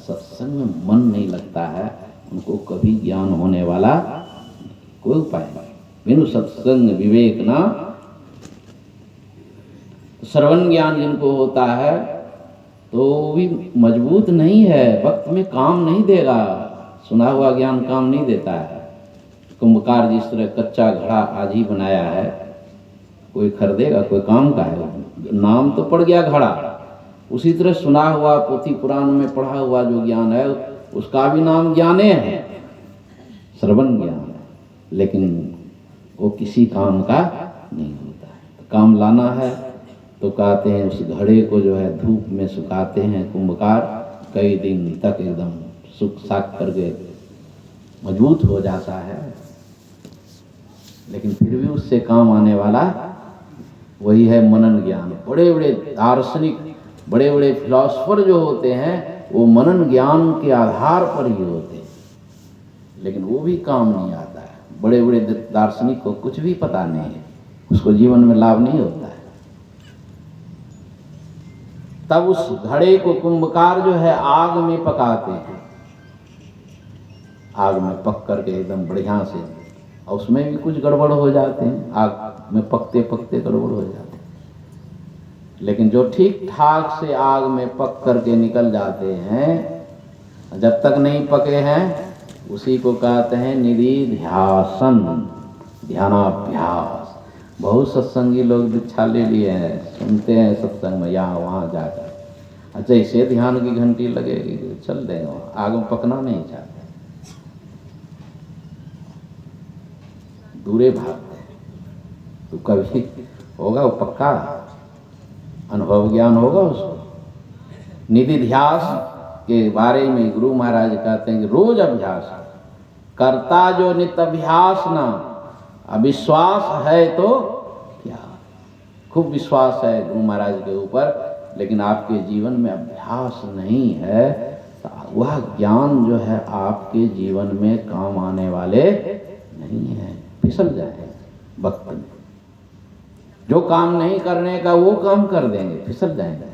सत्संग में मन नहीं लगता है, उनको कभी ज्ञान होने वाला कोई उपाय नहीं। बिनु सत्संग विवेक ना, श्रवण ज्ञान जिनको होता है तो भी मजबूत नहीं है, वक्त में काम नहीं देगा। सुना हुआ ज्ञान काम नहीं देता है। कुंभकार जिस तरह कच्चा घड़ा आज ही बनाया है, कोई खरीदेगा, कोई काम का है, नाम तो पड़ गया घड़ा। उसी तरह सुना हुआ पोथी पुराण में पढ़ा हुआ जो ज्ञान है उसका भी नाम ज्ञाने है, श्रवण ज्ञान है, लेकिन वो किसी काम का नहीं होता है। काम लाना है तो कहते हैं उस घड़े को जो है धूप में सुखाते हैं कुंभकार, कई दिन तक एकदम सुख साख करके मजबूत हो जाता है, लेकिन फिर भी उससे काम आने वाला वही है मनन ज्ञान। बड़े बड़े दार्शनिक, बड़े बड़े फिलॉसफर जो होते हैं वो मनन ज्ञान के आधार पर ही होते हैं, लेकिन वो भी काम नहीं आता है। बड़े बड़े दार्शनिक को कुछ भी पता नहीं है, उसको जीवन में लाभ नहीं होता है। तब उस घड़े को कुंभकार जो है आग में पकाते हैं, आग में पक करके एकदम बढ़िया से, और उसमें भी कुछ गड़बड़ हो जाते हैं, आग में पकते पकते गड़बड़ हो जाते हैं, लेकिन जो ठीक ठाक से आग में पक करके निकल जाते हैं, जब तक नहीं पके हैं उसी को कहते हैं निधिध्यासन, ध्यानाभ्यास। बहुत सत्संगी लोग दीक्षा ले लिए हैं, सुनते हैं सत्संग में यहाँ वहाँ जाकर, अच्छा इसे ध्यान की घंटी लगेगी, चल देंगे वहाँ, आग में पकना नहीं चाहते, दूरे भागते हैं। तो कभी होगा वो पक्का अनुभव ज्ञान होगा उसको। निधिध्यास के बारे में गुरु महाराज कहते हैं कि रोज अभ्यास करता जो नित अभ्यास ना, अविश्वास है तो क्या। खूब विश्वास है गुरु महाराज के ऊपर, लेकिन आपके जीवन में अभ्यास नहीं है तो वह ज्ञान जो है आपके जीवन में काम आने वाले नहीं है, फिसल जाए वक्त में। जो काम नहीं करने का वो काम कर देंगे, फिसल जाएंगे।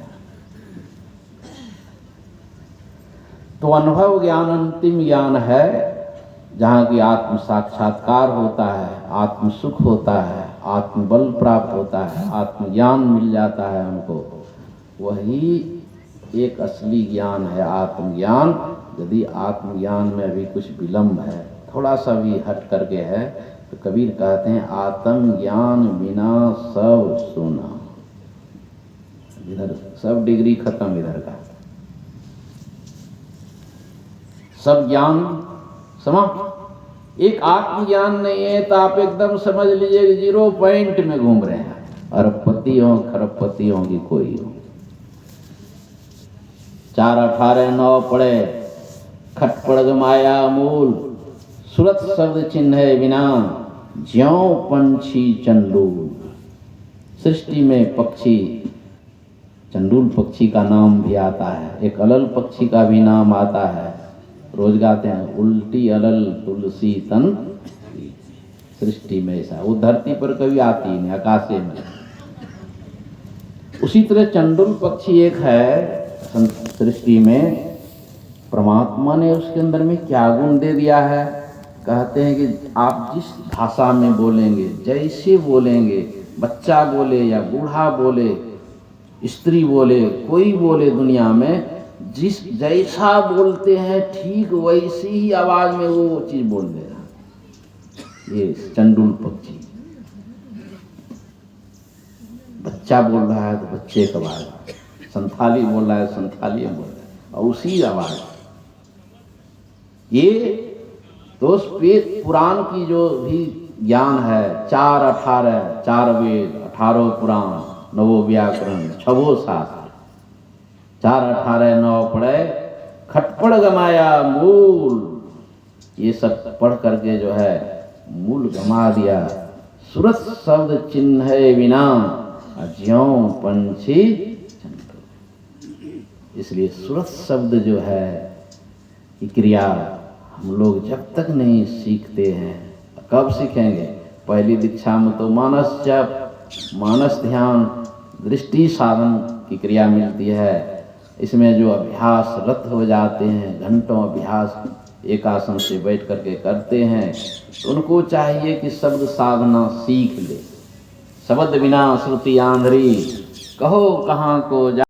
तो अनुभव ज्ञान अंतिम ज्ञान है, जहाँ की आत्म साक्षात्कार होता है, आत्म सुख होता है, आत्म बल प्राप्त होता है, आत्म ज्ञान मिल जाता है हमको, वही एक असली ज्ञान है आत्मज्ञान। यदि आत्मज्ञान में अभी कुछ विलंब है, थोड़ा सा भी हट करके है, तो कबीर कहते हैं आत्मज्ञान बिना सब सुना। इधर सब डिग्री खत्म, इधर का सब ज्ञान समाप्त। एक आत्मज्ञान नहीं है तो आप एकदम समझ लीजिए कि 0 पॉइंट में घूम रहे हैं। अरबपति हो खरबपति हो कि कोई हो, 4 18 9 पढ़े, खटपड़ गमाया मूल, सुरत शब्द चिन्ह बिना, ज्यों पंछी चंडूल। सृष्टि में पक्षी, चंडूल पक्षी का नाम भी आता है, एक अलल पक्षी का भी नाम आता है। रोज गाते हैं उल्टी अलल तुलसी तन, सृष्टि में ऐसा, वो धरती पर कभी आती नहीं, आकाशे में। उसी तरह चंडूल पक्षी एक है सृष्टि में, परमात्मा ने उसके अंदर में क्या गुण दे दिया है। कहते हैं कि आप जिस भाषा में बोलेंगे, जैसे बोलेंगे, बच्चा बोले या बूढ़ा बोले, स्त्री बोले, कोई बोले दुनिया में, जिस जैसा बोलते हैं ठीक वैसी ही आवाज में वो चीज बोल देगा। ये चंडूल पक्षी, बच्चा बोल रहा है तो बच्चे का आवाज, संथाली बोल रहा है संथाली बोल रहा है, और उसी आवाज। ये तो पुराण की जो भी ज्ञान है, 4 18 4 वेद, 18 पुराण, 9 व्याकरण, 6 शास्त्र, 4 18 9 पढ़े, खटपड़ गमाया मूल, ये सब पढ़ करके जो है मूल गमा दिया। सुरत शब्द चिन्ह बिना, ज्यों पंछी चंडूल। इसलिए सुरत शब्द जो है कि क्रिया हम लोग जब तक नहीं सीखते हैं, कब सीखेंगे? पहली दीक्षा में तो मानस जप, मानस ध्यान, दृष्टि साधन की क्रिया मिलती है। इसमें जो अभ्यास रत हो जाते हैं, घंटों अभ्यास एक आसन से बैठ करके करते हैं, तो उनको चाहिए कि शब्द साधना सीख ले। शब्द बिना श्रुति आंधरी, कहो कहाँ को जा।